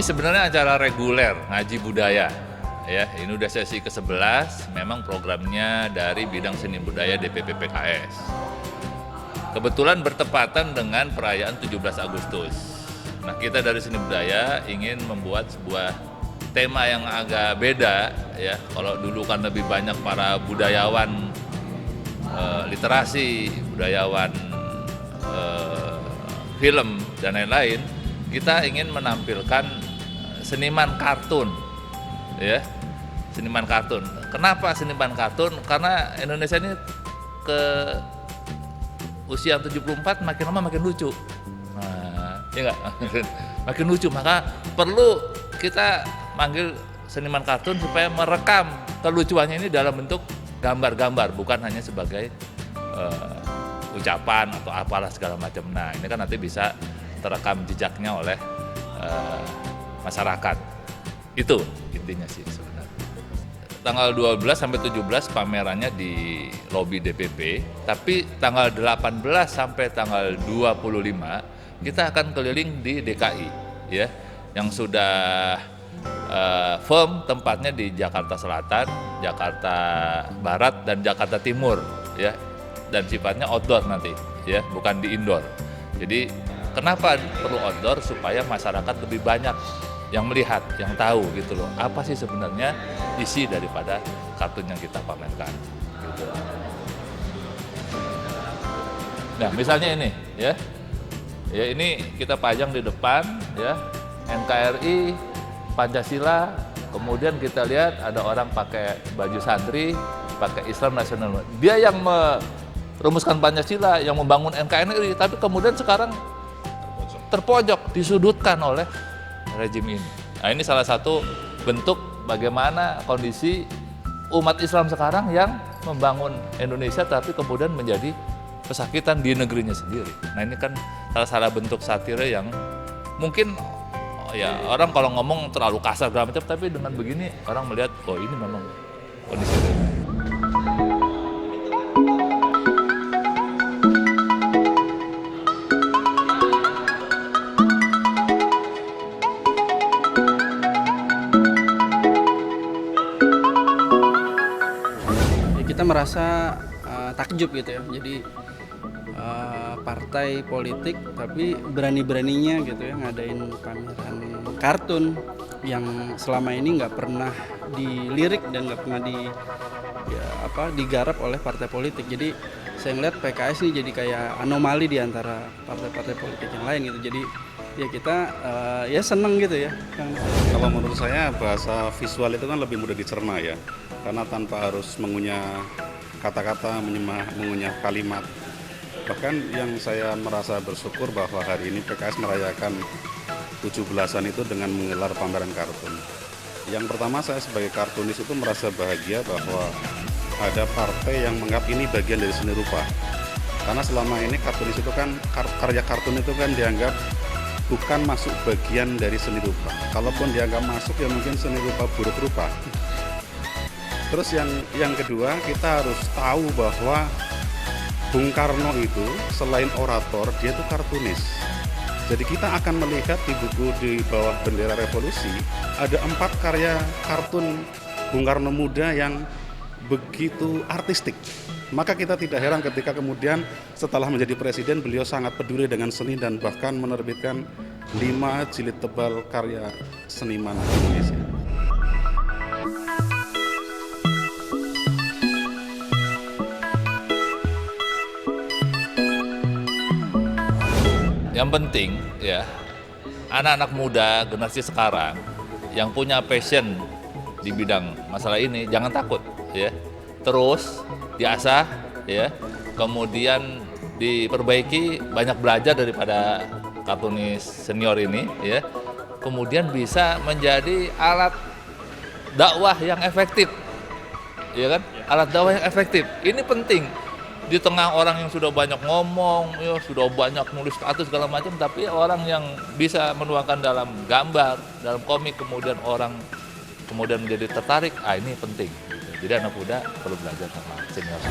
sebenarnya acara reguler ngaji budaya. Ya, ini udah sesi ke-11, memang programnya dari bidang seni budaya DPP PKS. Kebetulan bertepatan dengan perayaan 17 Agustus. Nah, kita dari seni budaya ingin membuat sebuah tema yang agak beda, ya. Kalau dulu kan lebih banyak para budayawan literasi, budayawan film dan lain-lain, kita ingin menampilkan seniman kartun, ya. Seniman kartun. Kenapa seniman kartun? Karena Indonesia ini ke usia 74 makin lama makin lucu. Nah, ya enggak? Makin lucu, maka perlu kita manggil seniman kartun supaya merekam kelucuannya ini dalam bentuk gambar-gambar, bukan hanya sebagai ucapan atau apalah segala macam. Nah, ini kan nanti bisa terekam jejaknya oleh masyarakat. Itu intinya sih sebenarnya. Tanggal 12 sampai 17 pamerannya di lobi DPP, tapi tanggal 18 sampai tanggal 25 kita akan keliling di DKI, ya, yang sudah firm tempatnya di Jakarta Selatan, Jakarta Barat, dan Jakarta Timur, ya, dan sifatnya outdoor nanti, ya, bukan di indoor. Jadi kenapa perlu outdoor? Supaya masyarakat lebih banyak yang melihat, yang tahu gitu loh, apa sih sebenarnya isi daripada kartun yang kita pamerkan. Gitu. Nah, misalnya ini, ya ini kita pajang di depan, ya, NKRI, Pancasila, kemudian kita lihat ada orang pakai baju santri, pakai Islam nasional. Dia yang merumuskan Pancasila, yang membangun NKRI, tapi kemudian sekarang terpojok, disudutkan oleh rejim ini. Nah, ini salah satu bentuk bagaimana kondisi umat Islam sekarang yang membangun Indonesia tapi kemudian menjadi pesakitan di negerinya sendiri. Nah, ini kan salah bentuk satire yang mungkin ya orang kalau ngomong terlalu kasar segala macam, tapi dengan begini orang melihat oh ini memang kondisi real. Kita merasa takjub gitu ya, jadi partai politik tapi berani-beraninya gitu ya ngadain pameran kartun yang selama ini nggak pernah dilirik dan nggak pernah digarap oleh partai politik. Jadi saya ngeliat PKS ini jadi kayak anomali di antara partai-partai politik yang lain gitu. Jadi ya kita ya seneng gitu ya. Kalau menurut saya bahasa visual itu kan lebih mudah dicerna ya, karena tanpa harus mengunyah kata-kata, mengunyah kalimat. Bahkan yang saya merasa bersyukur bahwa hari ini PKS merayakan 17-an itu dengan menggelar pameran kartun. Yang pertama, saya sebagai kartunis itu merasa bahagia bahwa ada partai yang menganggap ini bagian dari seni rupa. Karena selama ini kartunis itu kan, karya kartun itu kan dianggap bukan masuk bagian dari seni rupa. Kalaupun dianggap masuk ya mungkin seni rupa buruk rupa. Terus yang kedua, kita harus tahu bahwa Bung Karno itu selain orator, dia itu kartunis. Jadi kita akan melihat di buku di bawah bendera revolusi ada 4 karya kartun Bung Karno muda yang begitu artistik. Maka kita tidak heran ketika kemudian setelah menjadi presiden beliau sangat peduli dengan seni dan bahkan menerbitkan 5 jilid tebal karya seniman Indonesia. Yang penting ya, anak-anak muda generasi sekarang yang punya passion di bidang masalah ini jangan takut ya. Terus diasah ya, kemudian diperbaiki, banyak belajar daripada kartunis senior ini ya. Kemudian bisa menjadi alat dakwah yang efektif. Ya kan? Alat dakwah yang efektif. Ini penting. Di tengah orang yang sudah banyak ngomong, ya, sudah banyak nulis status segala macam, tapi orang yang bisa menuangkan dalam gambar, dalam komik, kemudian orang kemudian menjadi tertarik, ini penting. Jadi anak muda perlu belajar sama senior.